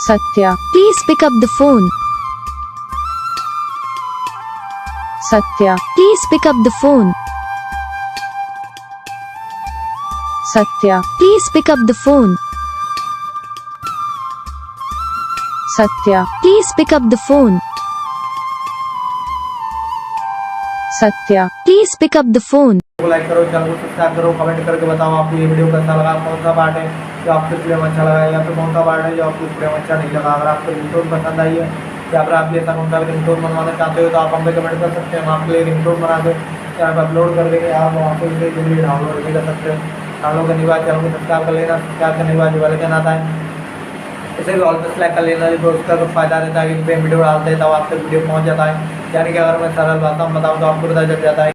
Satya, Please pick up the phone. Satya, Please pick up the phone. Satya, Please pick up the phone. Satya, Please pick up the phone. Satya, Please pick up the phone. को like करो, channel को subscribe करो, comment करके बताओ आपको ये video कैसा लगा, कौन सा पार्ट है जो आपको वीडियो में अच्छा लगा या फिर कौन सा पार्ट है जो आपको वीडियो में अच्छा नहीं लगा। अगर आपको रिंगटोन पसंद आई है या फिर आप ऐसा कौन सा रिंगटोन बनवाना चाहते हो तो आप हमें कमेंट कर सकते हैं। हम आपके लिए रिंगटोन बना के चैनल पर अपलोड कर देंगे। आप वहाँ से इसे जल्दी डाउनलोड भी कर सकते हैं। डाउनलोड करने के बाद चैनल को सब्सक्राइब कर लेना। सब्सक्राइब करने के बाद जो वाले आता है इसे भी ऑल पे सेलेक्ट कर लेना, जो उसका तो फायदा रहता है कि वीडियो डालते हैं तब आपसे वीडियो पहुँच जाता है। यानी कि अगर मैं सरल भाषा में बताऊँ तो आपको पता चल जाता है।